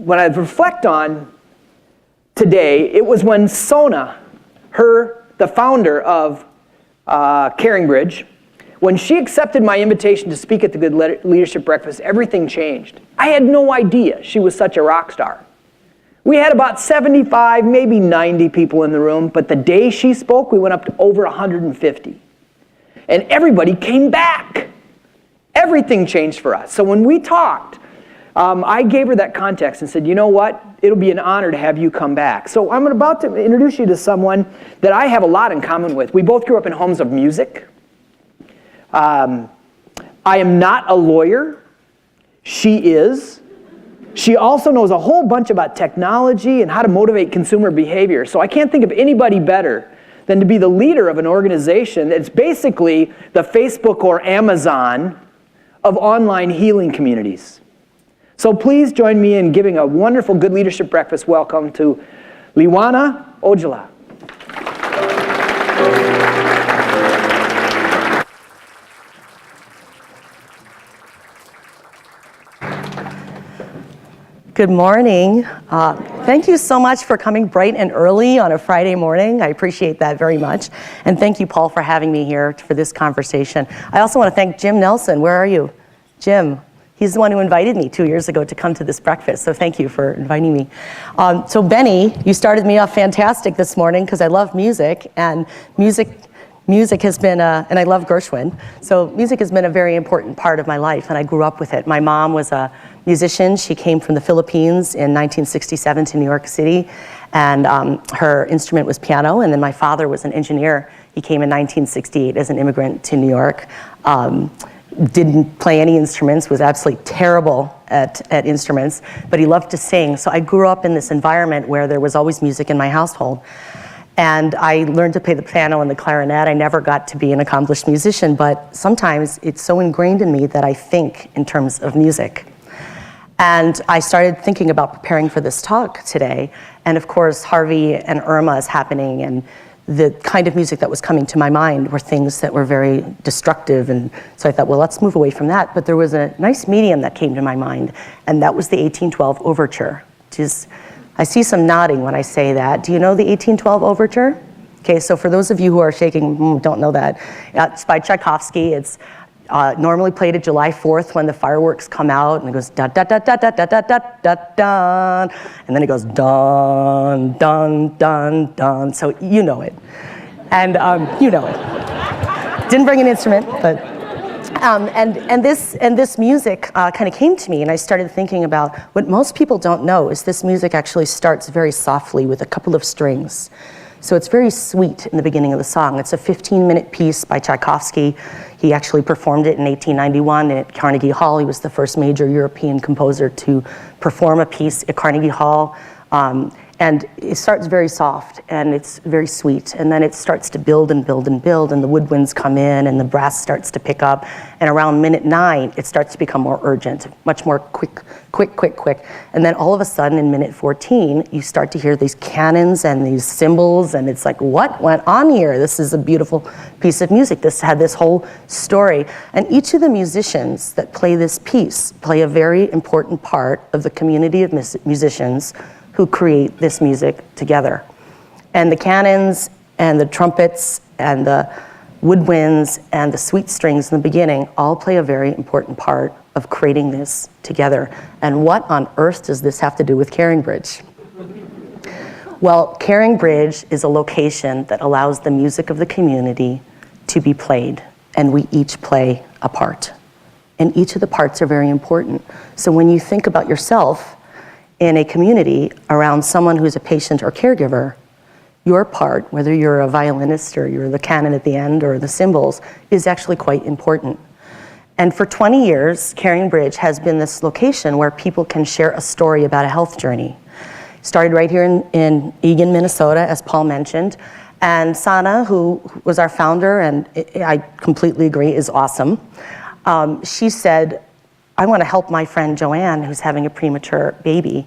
when I reflect on today, it was when Sona, the founder of CaringBridge, when she accepted my invitation to speak at the Good Leadership Breakfast, everything changed. I had no idea she was such a rock star. We had about 75, maybe 90 people in the room, but the day she spoke, we went up to over 150. And everybody came back. Everything changed for us. So when we talked, I gave her that context and said, you know what? It'll be an honor to have you come back. So I'm about to introduce you to someone that I have a lot in common with. We both grew up in homes of music. I am not a lawyer. She is. She also knows a whole bunch about technology and how to motivate consumer behavior. So I can't think of anybody better than to be the leader of an organization that's basically the Facebook or Amazon of online healing communities. So please join me in giving a wonderful Good Leadership Breakfast welcome to Liwanag Ojala. Good morning. Thank you so much for coming bright and early on a Friday morning. I appreciate that very much. And thank you, Paul, for having me here for this conversation. I also want to thank Jim Nelson. Where are you? Jim. He's the one who invited me 2 years ago to come to this breakfast, so thank you for inviting me. So Benny, you started me off fantastic this morning because I love music, and music has been, and I love Gershwin, so music has been a very important part of my life, and I grew up with it. My mom was a musician. She came from the Philippines in 1967 to New York City, and her instrument was piano, and then my father was an engineer. He came in 1968 as an immigrant to New York. Didn't play any instruments, was absolutely terrible at instruments, but he loved to sing. So I grew up in this environment where there was always music in my household. And I learned to play the piano and the clarinet. I never got to be an accomplished musician, but sometimes it's so ingrained in me that I think in terms of music. And I started thinking about preparing for this talk today. And of course, Harvey and Irma is happening, and the kind of music that was coming to my mind were things that were very destructive, and so I thought, well, let's move away from that. But there was a nice medium that came to my mind, and that was the 1812 Overture, which is, I see some nodding when I say that. Do you know the 1812 Overture? Okay, so for those of you who are shaking, don't know that, it's by Tchaikovsky. It's normally played at July 4th when the fireworks come out, and it goes da da da da da da da da da da, and then it goes dun dun dun dun. So you know it, and you know it. Didn't bring an instrument, but and this music kind of came to me, and I started thinking about what most people don't know is this music actually starts very softly with a couple of strings. So it's very sweet in the beginning of the song. It's a 15-minute piece by Tchaikovsky. He actually performed it in 1891 at Carnegie Hall. He was the first major European composer to perform a piece at Carnegie Hall. And it starts very soft, and it's very sweet. And then it starts to build and build and build, and the woodwinds come in, and the brass starts to pick up. And around minute 9, it starts to become more urgent, much more quick. And then all of a sudden, in minute 14, you start to hear these cannons and these cymbals, and it's like, what went on here? This is a beautiful piece of music. This had this whole story. And each of the musicians that play this piece play a very important part of the community of musicians who create this music together. And the cannons and the trumpets and the woodwinds and the sweet strings in the beginning all play a very important part of creating this together. And what on earth does this have to do with CaringBridge? Well, CaringBridge is a location that allows the music of the community to be played, and we each play a part. And each of the parts are very important. So when you think about yourself in a community around someone who's a patient or caregiver, your part, whether you're a violinist or you're the canon at the end or the cymbals, is actually quite important. And for 20 years, CaringBridge has been this location where people can share a story about a health journey. Started right here in Eagan, Minnesota, as Paul mentioned. And Sana, who was our founder, and I completely agree, is awesome. She said, I want to help my friend Joanne, who's having a premature baby,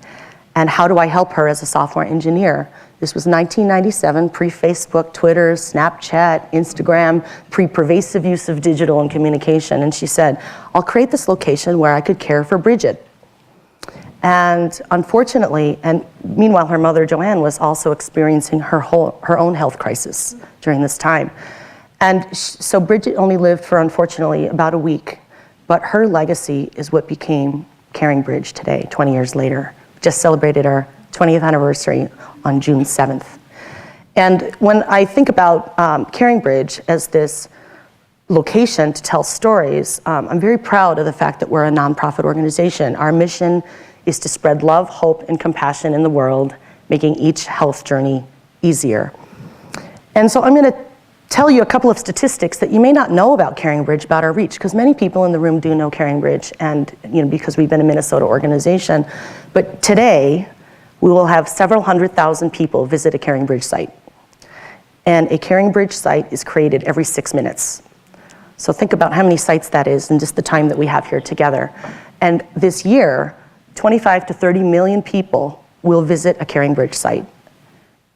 and how do I help her as a software engineer? This was 1997, pre-Facebook, Twitter, Snapchat, Instagram, pre-pervasive use of digital and communication. And she said, I'll create this location where I could care for Bridget. And unfortunately, and meanwhile, her mother, Joanne, was also experiencing her own health crisis during this time. And so Bridget only lived for, unfortunately, about a week. But her legacy is what became CaringBridge today, 20 years later. We just celebrated our 20th anniversary on June 7th. And when I think about CaringBridge as this location to tell stories, I'm very proud of the fact that we're a nonprofit organization. Our mission is to spread love, hope, and compassion in the world, making each health journey easier. And so I'm going to tell you a couple of statistics that you may not know about CaringBridge, about our reach, because many people in the room do know CaringBridge, and because we've been a Minnesota organization. But today, we will have several 100,000 people visit a CaringBridge site. And a CaringBridge site is created every 6 minutes. So think about how many sites that is in just the time that we have here together. And this year, 25 to 30 million people will visit a CaringBridge site.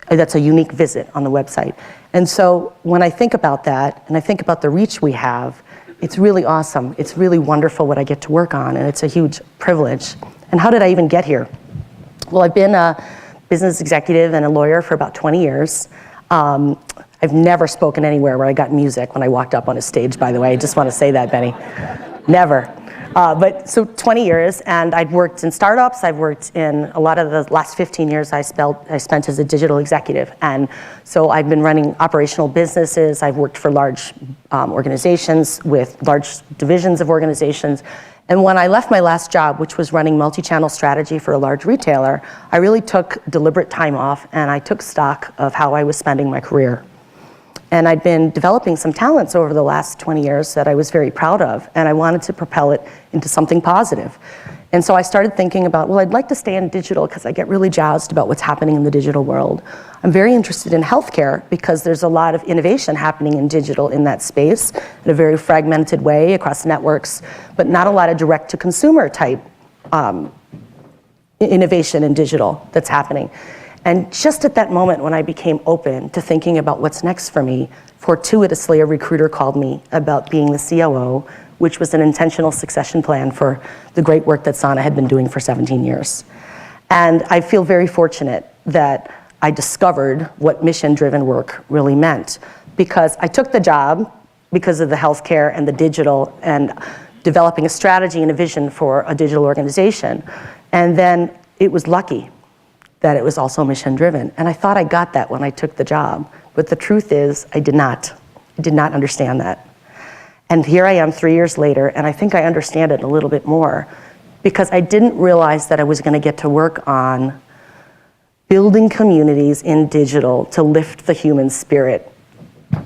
That's a unique visit on the website. And so when I think about that, and I think about the reach we have, it's really awesome. It's really wonderful what I get to work on, and it's a huge privilege. And how did I even get here? Well, I've been a business executive and a lawyer for about 20 years. I've never spoken anywhere where I got music when I walked up on a stage, by the way. I just want to say that, Benny. Never. But so 20 years, and I've worked in startups. I've worked in a lot of the last 15 years I spent as a digital executive. And so I've been running operational businesses. I've worked for large organizations with large divisions of organizations. And when I left my last job, which was running multi-channel strategy for a large retailer, I really took deliberate time off, and I took stock of how I was spending my career. And I'd been developing some talents over the last 20 years that I was very proud of, and I wanted to propel it into something positive. And so I started thinking about, well, I'd like to stay in digital because I get really jazzed about what's happening in the digital world. I'm very interested in healthcare because there's a lot of innovation happening in digital in that space in a very fragmented way across networks, but not a lot of direct-to-consumer type innovation in digital that's happening. And just at that moment when I became open to thinking about what's next for me, fortuitously a recruiter called me about being the COO, which was an intentional succession plan for the great work that Sana had been doing for 17 years. And I feel very fortunate that I discovered what mission-driven work really meant, because I took the job because of the healthcare and the digital and developing a strategy and a vision for a digital organization. And then it was lucky that it was also mission-driven. And I thought I got that when I took the job. But the truth is, I did not. I did not understand that. And here I am 3 years later, and I think I understand it a little bit more, because I didn't realize that I was going to get to work on building communities in digital to lift the human spirit.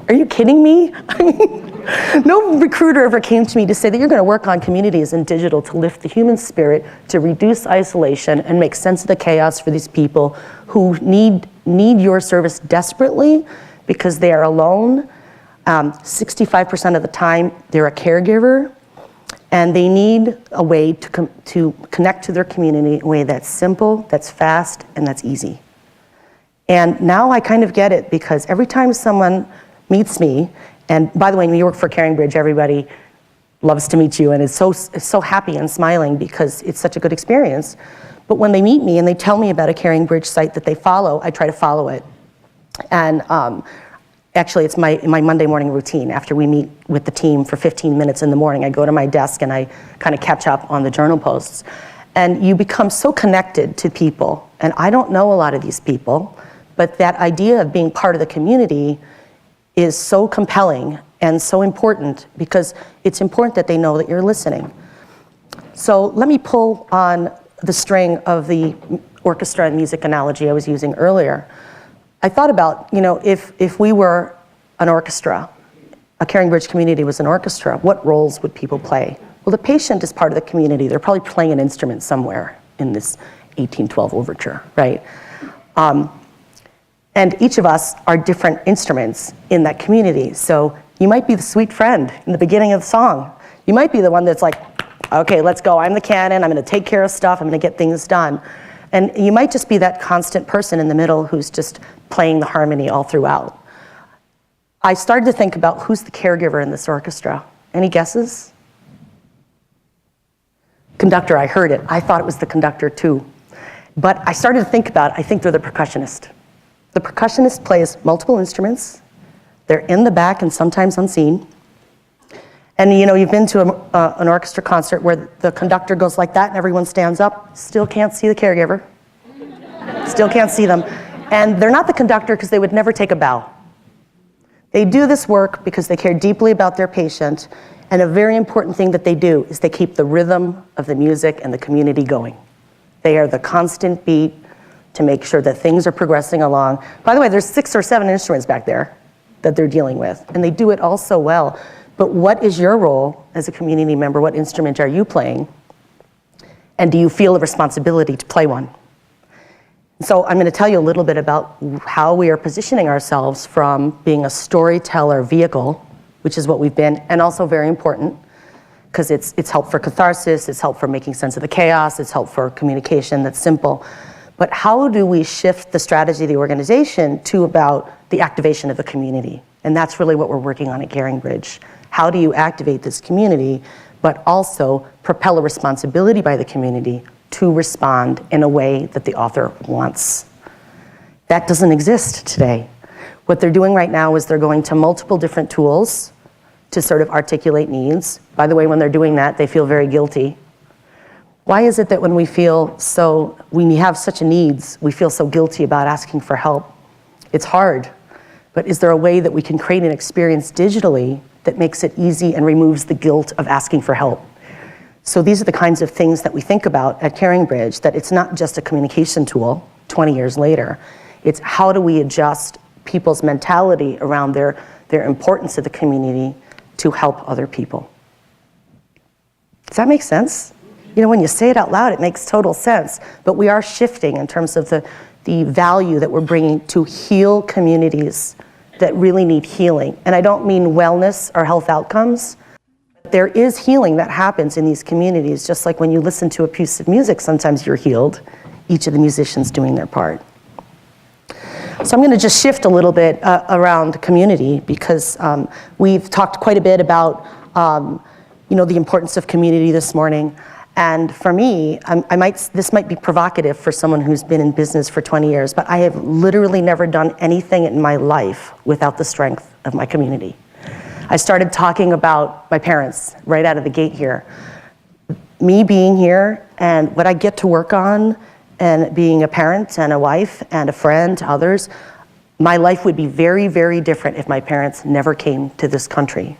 Are you kidding me? I mean, no recruiter ever came to me to say that you're going to work on communities in digital to lift the human spirit, to reduce isolation and make sense of the chaos for these people who need your service desperately because they are alone. 65% of the time, they're a caregiver, and they need a way to connect to their community in a way that's simple, that's fast, and that's easy. And now I kind of get it, because every time someone meets me, and by the way, when you work for CaringBridge, everybody loves to meet you and is so happy and smiling because it's such a good experience. But when they meet me and they tell me about a CaringBridge site that they follow, I try to follow it. And actually, it's my Monday morning routine. After we meet with the team for 15 minutes in the morning, I go to my desk and I kind of catch up on the journal posts. And you become so connected to people. And I don't know a lot of these people, but that idea of being part of the community is so compelling and so important, because it's important that they know that you're listening. So let me pull on the string of the orchestra and music analogy I was using earlier. I thought about, if we were an orchestra, a CaringBridge community was an orchestra, what roles would people play? Well, the patient is part of the community. They're probably playing an instrument somewhere in this 1812 overture, right? And each of us are different instruments in that community. So you might be the sweet friend in the beginning of the song. You might be the one that's like, okay, let's go. I'm the canon. I'm going to take care of stuff. I'm going to get things done. And you might just be that constant person in the middle who's just playing the harmony all throughout. I started to think about who's the caregiver in this orchestra. Any guesses? conductor, I heard it. I thought it was the conductor too. But I started to think about it. I think they're the percussionist. The percussionist plays multiple instruments. They're in the back and sometimes unseen. And you know, you've been to an orchestra concert where the conductor goes like that and everyone stands up, still can't see the caregiver. Still can't see them. And they're not the conductor because they would never take a bow. They do this work because they care deeply about their patient, and a very important thing that they do is they keep the rhythm of the music and the community going. They are the constant beat to make sure that things are progressing along. By the way, there's 6 or 7 instruments back there that they're dealing with, and they do it all so well. But what is your role as a community member? What instrument are you playing? And do you feel a responsibility to play one? So I'm going to tell you a little bit about how we are positioning ourselves from being a storyteller vehicle, which is what we've been, and also very important, because it's help for catharsis, it's help for making sense of the chaos, it's help for communication that's simple. But how do we shift the strategy of the organization to about the activation of the community? And that's really what we're working on at CaringBridge. How do you activate this community, but also propel a responsibility by the community to respond in a way that the author wants? That doesn't exist today. What they're doing right now is they're going to multiple different tools to sort of articulate needs. By the way, when they're doing that, they feel very guilty. Why is it that when we have such needs, we feel so guilty about asking for help? It's hard, but is there a way that we can create an experience digitally that makes it easy and removes the guilt of asking for help? So these are the kinds of things that we think about at CaringBridge, that it's not just a communication tool 20 years later. It's how do we adjust people's mentality around their importance to the community to help other people. Does that make sense? You know, when you say it out loud, it makes total sense. But we are shifting in terms of the value that we're bringing to heal communities that really need healing. And I don't mean wellness or health outcomes. There is healing that happens in these communities, just like when you listen to a piece of music, sometimes you're healed, each of the musicians doing their part. So I'm going to just shift a little bit around community, because we've talked quite a bit about the importance of community this morning. And for me, this might be provocative for someone who's been in business for 20 years, but I have literally never done anything in my life without the strength of my community. I started talking about my parents right out of the gate here. Me being here and what I get to work on, and being a parent and a wife and a friend to others, my life would be very, very different if my parents never came to this country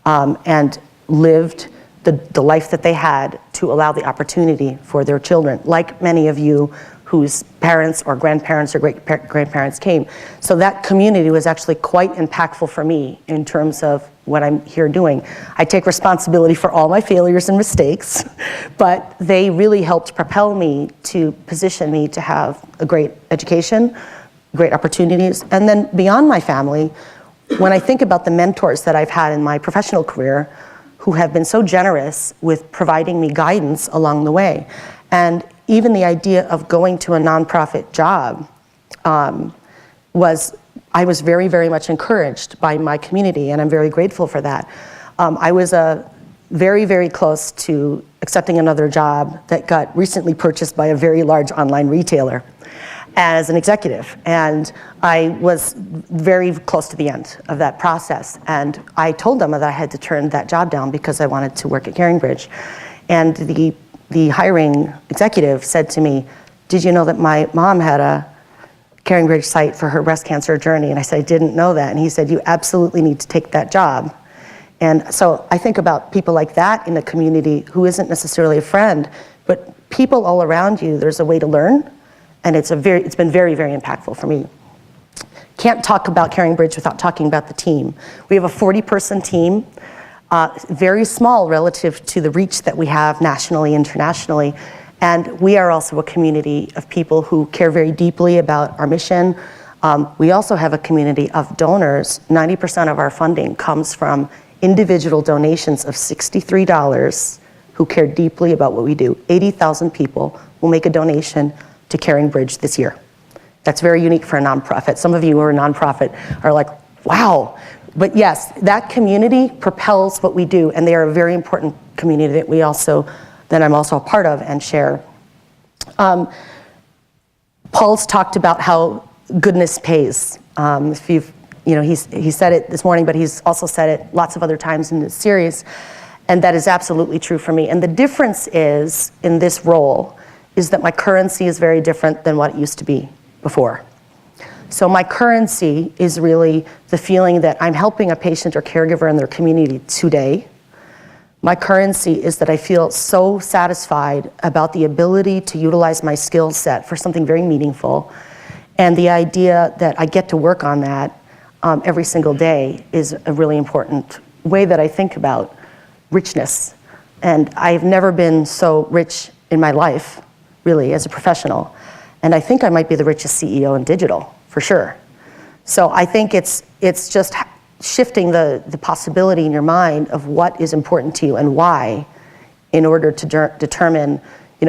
and lived the life that they had to allow the opportunity for their children, like many of you whose parents or grandparents or great-grandparents came. So that community was actually quite impactful for me in terms of what I'm here doing. I take responsibility for all my failures and mistakes, but they really helped propel me to position me to have a great education, great opportunities. And then beyond my family, when I think about the mentors that I've had in my professional career, who have been so generous with providing me guidance along the way. And even the idea of going to a nonprofit job I was very, very much encouraged by my community, and I'm very grateful for that. I was very, very close to accepting another job that got recently purchased by a very large online retailer as an executive, and I was very close to the end of that process. And I told them that I had to turn that job down because I wanted to work at CaringBridge. And the hiring executive said to me, "Did you know that my mom had a CaringBridge site for her breast cancer journey?" And I said, "I didn't know that." And he said, "You absolutely need to take that job." And so I think about people like that in the community who isn't necessarily a friend, but people all around you. There's a way to learn, and it's been very, very impactful for me. Can't talk about CaringBridge without talking about the team. We have a 40-person team, very small relative to the reach that we have nationally, internationally. And we are also a community of people who care very deeply about our mission. We also have a community of donors. 90% of our funding comes from individual donations of $63 who care deeply about what we do. 80,000 people will make a donation to CaringBridge this year. That's very unique for a nonprofit. Some of you who are a nonprofit are like, wow. But yes, that community propels what we do, and they are a very important community that we also that I'm also a part of and share. Paul's talked about how goodness pays. If you've, he said it this morning, but he's also said it lots of other times in this series, and that is absolutely true for me. And the difference is, in this role, is that my currency is very different than what it used to be before. So my currency is really the feeling that I'm helping a patient or caregiver in their community today. My currency is that I feel so satisfied about the ability to utilize my skill set for something very meaningful. And the idea that I get to work on that every single day is a really important way that I think about richness. And I've never been so rich in my life, really, as a professional. And I think I might be the richest CEO in digital, for sure. So I think it's just shifting the possibility in your mind of what is important to you and why, in order to determine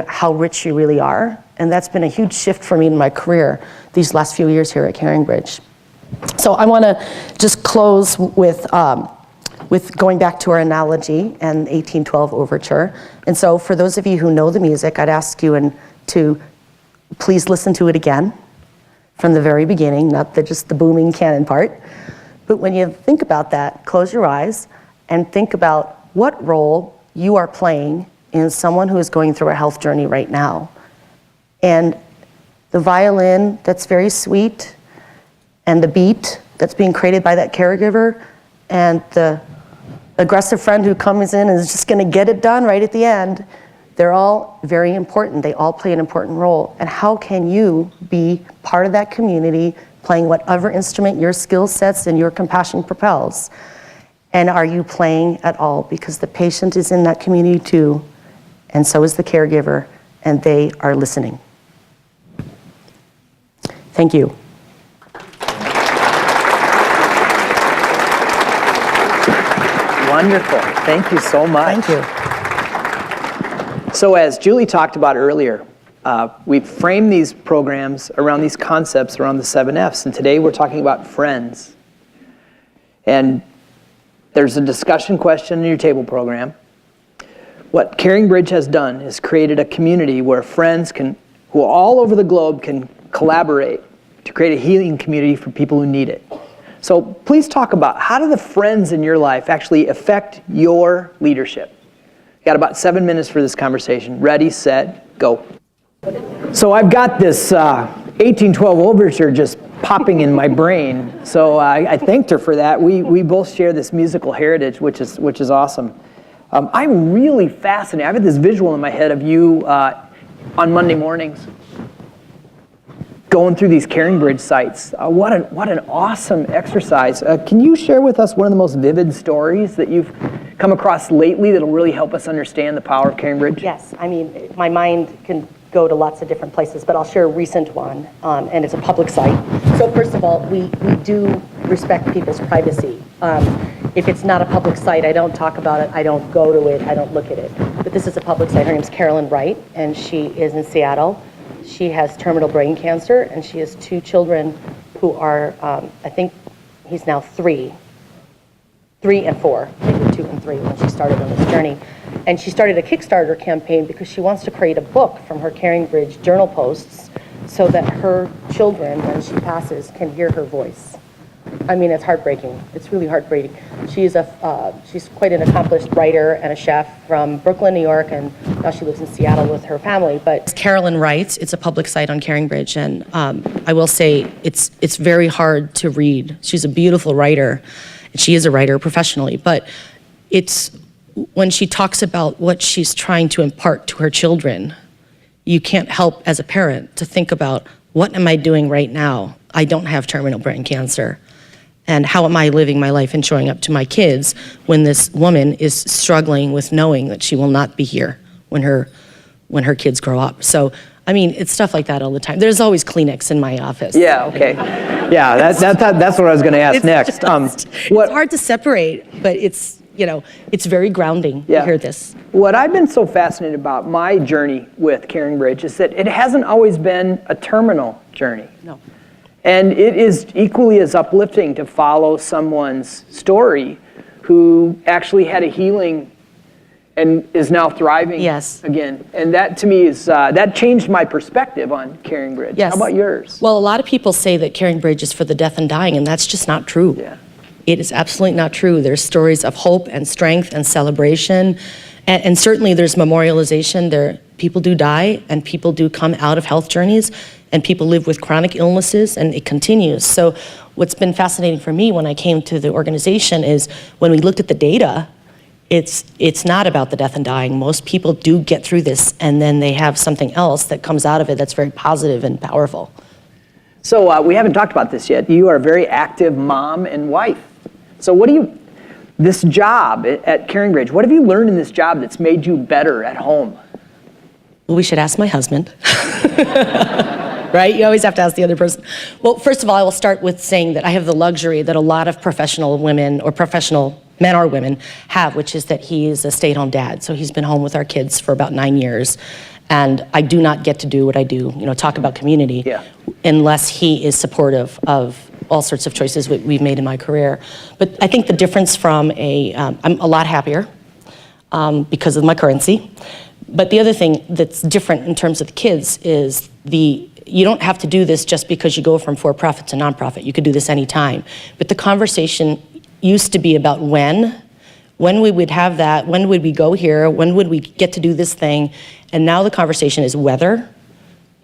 how rich you really are. And that's been a huge shift for me in my career these last few years here at CaringBridge. So I want to just close with going back to our analogy and 1812 Overture. And so for those of you who know the music, I'd ask you to please listen to it again from the very beginning, not just the booming canon part. But when you think about that, close your eyes and think about what role you are playing in someone who is going through a health journey right now. And the violin that's very sweet, and the beat that's being created by that caregiver, and the aggressive friend who comes in and is just going to get it done right at the end, they're all very important. They all play an important role. And how can you be part of that community, playing whatever instrument your skill sets and your compassion propels? And are you playing at all? Because the patient is in that community too, and so is the caregiver, and they are listening. Thank you. Wonderful. Thank you so much. Thank you. So as Julie talked about earlier, we've framed these programs around these concepts around the 7 F's, and today we're talking about friends. And there's a discussion question in your table program. What CaringBridge has done is created a community where friends who all over the globe can collaborate to create a healing community for people who need it. So please talk about, how do the friends in your life actually affect your leadership? You got about 7 minutes for this conversation. Ready, set, go. So I've got this 1812 Overture just popping in my brain. So I thanked her for that. We both share this musical heritage, which is awesome. I'm really fascinated. I've had this visual in my head of you on Monday mornings going through these CaringBridge sites. What an awesome exercise. Can you share with us one of the most vivid stories that you've come across lately that'll really help us understand the power of CaringBridge? Yes, I mean, my mind can go to lots of different places, but I'll share a recent one, and it's a public site. So first of all, we do respect people's privacy. If it's not a public site, I don't talk about it, I don't go to it, I don't look at it. But this is a public site. Her name's Carolyn Wright, and she is in Seattle. She has terminal brain cancer, and she has 2 children who are, I think he's now 3 and 4. They were 2 and 3 when she started on this journey. And she started a Kickstarter campaign because she wants to create a book from her CaringBridge journal posts so that her children, when she passes, can hear her voice. I mean, it's heartbreaking. It's really heartbreaking. She's quite an accomplished writer and a chef from Brooklyn, New York, and now she lives in Seattle with her family. But Carolyn Wright, it's a public site on CaringBridge, and I will say it's very hard to read. She's a beautiful writer, and she is a writer professionally, but it's when she talks about what she's trying to impart to her children, you can't help as a parent to think about, what am I doing right now? I don't have terminal brain cancer. And how am I living my life and showing up to my kids when this woman is struggling with knowing that she will not be here when her kids grow up? So, I mean, it's stuff like that all the time. There's always Kleenex in my office. Yeah, okay. Yeah, that's what I was going to ask next. It's hard to separate, but it's very grounding to hear this. What I've been so fascinated about my journey with CaringBridge is that it hasn't always been a terminal journey. No. And it is equally as uplifting to follow someone's story who actually had a healing and is now thriving Yes. again. And that to me is, that changed my perspective on Caring Bridge. Yes. How about yours? Well, a lot of people say that Caring Bridge is for the deaf and dying, and that's just not true. Yeah. It is absolutely not true. There's stories of hope and strength and celebration, and certainly there's memorialization. People do die, and people do come out of health journeys, and people live with chronic illnesses, and it continues. So what's been fascinating for me when I came to the organization is when we looked at the data, it's not about the death and dying. Most people do get through this, and then they have something else that comes out of it that's very positive and powerful. So we haven't talked about this yet. You are a very active mom and wife. So this job at Caring Bridge, what have you learned in this job that's made you better at home? Well, we should ask my husband. Right? You always have to ask the other person. Well, first of all, I will start with saying that I have the luxury that a lot of professional women or professional men or women have, which is that he is a stay-at-home dad. So he's been home with our kids for about 9 years. And I do not get to do what I do, talk about community, unless he is supportive of all sorts of choices we've made in my career. But I think the difference from I'm a lot happier because of my currency. But the other thing that's different in terms of the kids is you don't have to do this just because you go from for-profit to nonprofit. You could do this anytime. But the conversation used to be about when we would have that, when would we go here, when would we get to do this thing, and now the conversation is whether,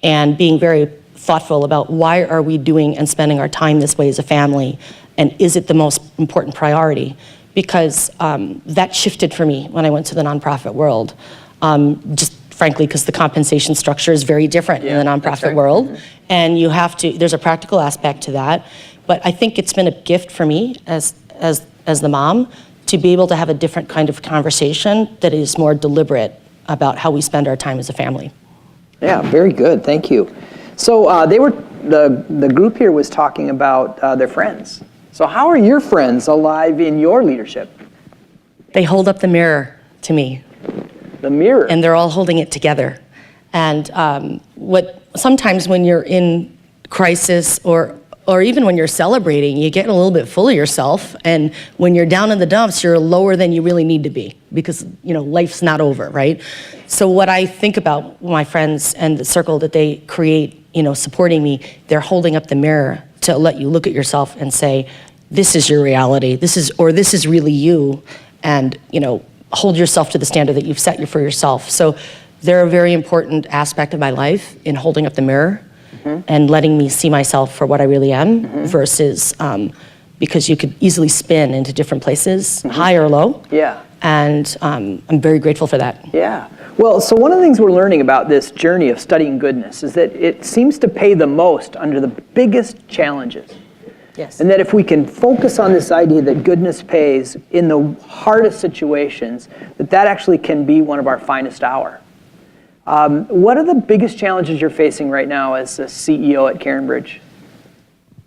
and being very thoughtful about why are we doing and spending our time this way as a family, and is it the most important priority? Because that shifted for me when I went to the nonprofit world. Just frankly, because the compensation structure is very different in the nonprofit world, and there's a practical aspect to that. But I think it's been a gift for me as the mom to be able to have a different kind of conversation that is more deliberate about how we spend our time as a family. Yeah, very good. Thank you. So the group here was talking about their friends. So how are your friends alive in your leadership? They hold up the mirror to me. The mirror. And they're all holding it together. And sometimes when you're in crisis or even when you're celebrating, you get a little bit full of yourself. And when you're down in the dumps, you're lower than you really need to be because, life's not over, right? So what I think about my friends and the circle that they create, supporting me, they're holding up the mirror to let you look at yourself and say, this is your reality. This is really you. And, hold yourself to the standard that you've set for yourself. So they're a very important aspect of my life in holding up the mirror and letting me see myself for what I really am versus because you could easily spin into different places, high or low. Yeah. And I'm very grateful for that. Yeah. Well, so one of the things we're learning about this journey of studying goodness is that it seems to pay the most under the biggest challenges. Yes. And that if we can focus on this idea that goodness pays in the hardest situations, that actually can be one of our finest hour. What are the biggest challenges you're facing right now as a CEO at Caring Bridge?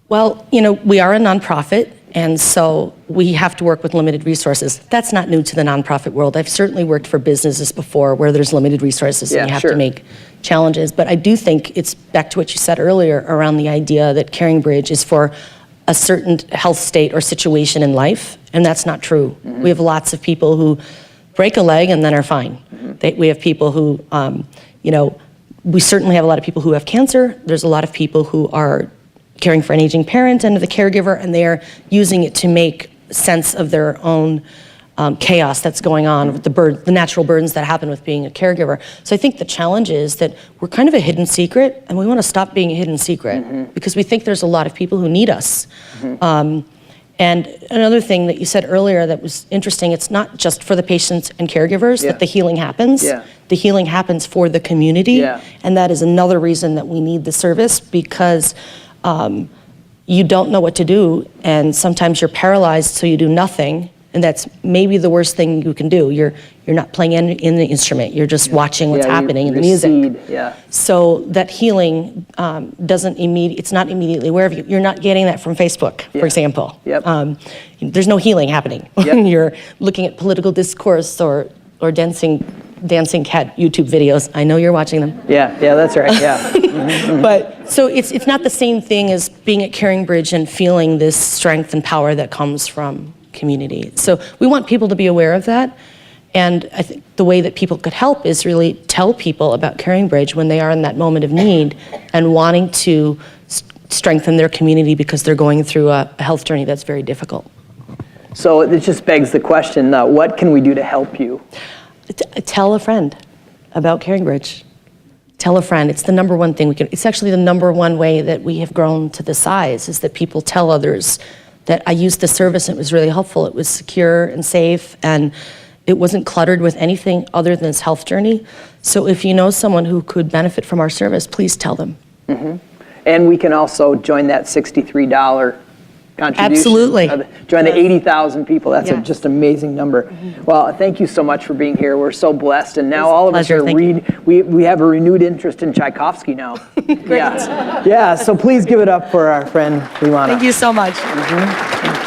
Well, we are a nonprofit, and so we have to work with limited resources. That's not new to the nonprofit world. I've certainly worked for businesses before where there's limited resources and you have to make challenges. But I do think it's back to what you said earlier around the idea that Caring Bridge is for a certain health state or situation in life, and that's not true. We have lots of people who break a leg and then are fine. We have people who, we certainly have a lot of people who have cancer. There's a lot of people who are caring for an aging parent and the caregiver, and they are using it to make sense of their own chaos that's going on with the natural burdens that happen with being a caregiver. So I think the challenge is that we're kind of a hidden secret, and we want to stop being a hidden secret because we think there's a lot of people who need us. And another thing that you said earlier that was interesting, it's not just for the patients and caregivers that the healing happens. The healing happens for the community, and that is another reason that we need the service because you don't know what to do, and sometimes you're paralyzed, so you do nothing. And that's maybe the worst thing you can do. You're not playing in the instrument. You're just watching what's happening in the music. So that healing it's not immediately aware of you. You're not getting that from Facebook, for example. There's no healing happening when you're looking at political discourse or dancing cat YouTube videos. I know you're watching them. Yeah, that's right. But so it's not the same thing as being at Caring Bridge and feeling this strength and power that comes from community. So we want people to be aware of that. And I think the way that people could help is really tell people about CaringBridge when they are in that moment of need and wanting to strengthen their community because they're going through a health journey that's very difficult. So it just begs the question, what can we do to help you? Tell a friend about CaringBridge. Tell a friend. It's the number one thing we can. It's actually the number one way that we have grown to the size is that people tell others that I used the service and it was really helpful. It was secure and safe and it wasn't cluttered with anything other than this health journey. So if you know someone who could benefit from our service, please tell them. Mm-hmm. And we can also join that $63 contribution. Absolutely. Join the 80,000 people. That's a just amazing number. Mm-hmm. Well, thank you so much for being here. We're so blessed. And now all of us are we have a renewed interest in Tchaikovsky now. Great. Yeah, so please give it up for our friend Liwanag. Thank you so much. Mm-hmm.